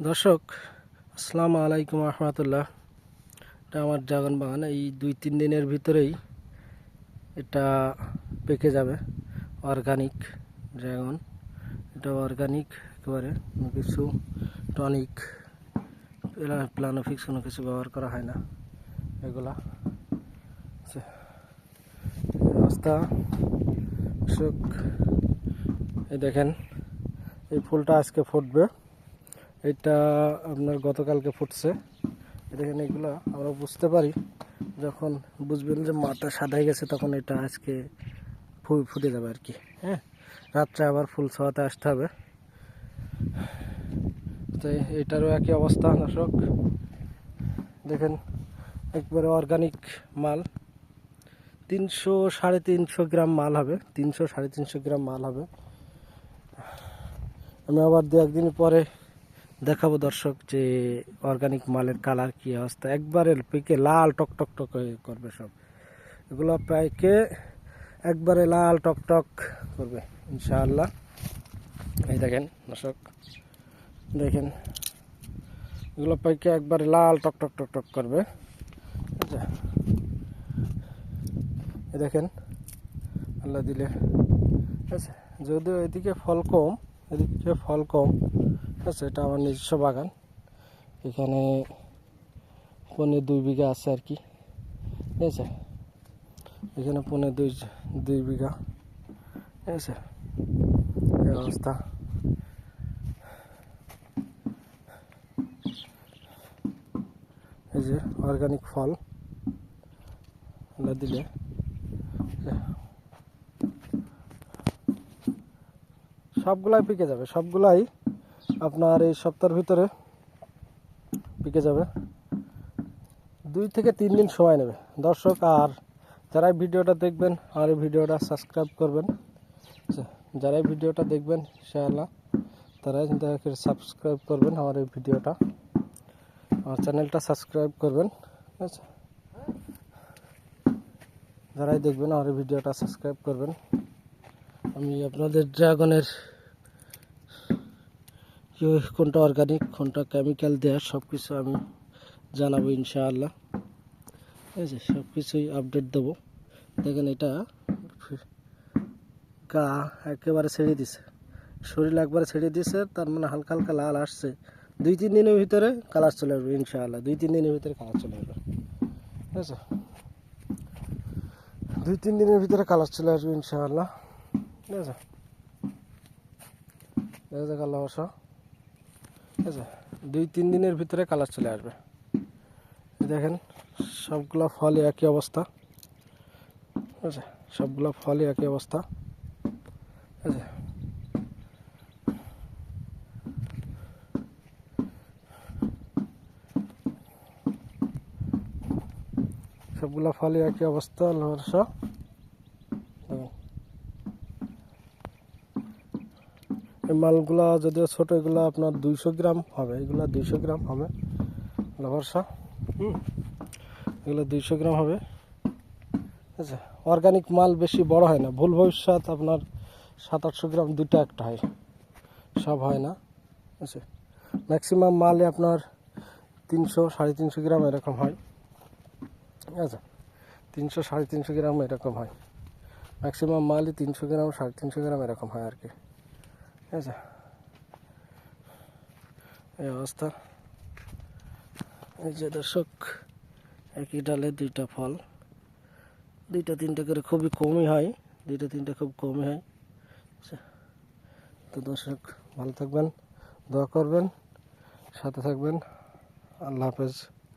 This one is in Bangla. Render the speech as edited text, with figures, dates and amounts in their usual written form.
দর্শক, আসসালামু আলাইকুম রহমতুল্লাহ। এটা আমার ড্রাগন বাগান। এই 2-3 দিনের ভিতরেই এটা পেকে যাবে। অর্গানিক ড্রাগন, এটা অর্গানিক একেবারে, কিছু টনিক প্লানোফিক্স কোনো কিছু ব্যবহার করা হয় না। এগুলা অবস্থা। দর্শক, এই দেখেন, এই ফুলটা আজকে ফুটবে। এটা আপনার গতকালকে ফুটছে। দেখেন, এগুলো আমরা বুঝতে পারি যখন বুঝবেন যে মাথা সাদা হয়ে গেছে, তখন এটা আজকে ফুটে যাবে আর কি। হ্যাঁ, রাত্রে আবার ফুল ছোঁয়াতে আসতে হবে। তো এটারও একই অবস্থা। দর্শক দেখেন, একবারে অর্গানিক মাল। 300-350 গ্রাম মাল হবে, 300-350 গ্রাম মাল হবে। আমি আবার 2-1 দিন পরে দেখাবো দর্শক যে অর্গানিক মালের কালার কি অবস্থা। একবারে পেকে লাল টকটক টক করবে সব। এগুলো পেকে একবারে লাল টকটক করবে ইনশাআল্লাহ। এই দেখেন দর্শক, দেখেন, এগুলো পেকে একবারে লাল টকটক টকটক করবে। আচ্ছা, এই দেখেন, আল্লাহ দিলে। আচ্ছা, যদিও এদিকে ফল কম, আচ্ছা, এটা আমার নিজস্ব বাগান। এখানে 2.5 বিঘা আছে আর কি। ঠিক আছে, এখানে 2.5 বিঘা। ঠিক আছে, এই অবস্থা। এই যে অর্গানিক ফল দিলে সবগুলাই পেকে যাবে, সবগুলাই আপনার এই সপ্তাহের ভিতরে পেকে যাবে। 2 থেকে 3 দিন সময় নেবে দর্শক। আর যারা ভিডিওটা দেখবেন, আর এই ভিডিওটা সাবস্ক্রাইব করবেন। যারা ভিডিওটা দেখবেন ইনশাআল্লাহ, তারাই সাবস্ক্রাইব করবেন আমার এই ভিডিওটা, আমার চ্যানেলটা সাবস্ক্রাইব করবেন। আচ্ছা, যারাই দেখবেন আমার এই ভিডিওটা সাবস্ক্রাইব করবেন। আমি আপনাদের ড্রাগনের কোনটা অর্গানিক, কোনটা কেমিক্যাল দেওয়া, সব কিছু আমি জানাবো ইনশাআল্লাহ। ঠিক আছে, সব কিছুই আপডেট দেবো। দেখেন, এটা গা একেবারে ছেড়ে দিছে, শরীর একবারে ছেড়ে দিছে, তার মানে হালকা হালকা লাল আসছে। 2-3 দিনের ভিতরে কালার চলে আসবে ইনশাআল্লাহ। 2-3 দিনের ভিতরে কালার চলে আসবে। ঠিক আছে, 2-3 দিনের ভিতরে কালার চলে আসবে ইনশাআল্লাহ। ঠিক আছে, দেখা যাক আল্লাহ ভরসা। ঠিক আছে, 2-3 দিনের ভিতরে কালার চলে আসবে। দেখেন, সবগুলো ফলই একই অবস্থা। ঠিক আছে, সবগুলো ফলই একই অবস্থা। ঠিক আছে, সবগুলো ফলই একই অবস্থা। আল্লাহ ভরসা। এই মালগুলা যদিও ছোট, এগুলো আপনার 200 গ্রাম হবে, এগুলো 200 গ্রাম হবে। আল্লাহ ভরসা। এগুলো 200 গ্রাম হবে। আচ্ছা, অর্গানিক মাল বেশি বড় হয় না। ভুল ভবিষ্যৎ আপনার 700-800 গ্রাম দুটো একটা হয়, সব হয় না। আচ্ছা, ম্যাক্সিমাম মালে আপনার 300-350 গ্রাম এরকম হয়। আচ্ছা, 300-350 গ্রাম এরকম হয়। ম্যাক্সিমাম মালই 300 গ্রাম 350 গ্রাম এরকম হয় আর কি। আচ্ছা, এই অবস্থা। এই যে দর্শক, একই ডালে 2টা ফল, 2-3টা করে, খুবই কমই হয়, 2-3টা খুব কমই হয়। আচ্ছা, তো দর্শক, ভালো থাকবেন, দোয়া করবেন, সাথে থাকবেন। আল্লাহ হাফেজ।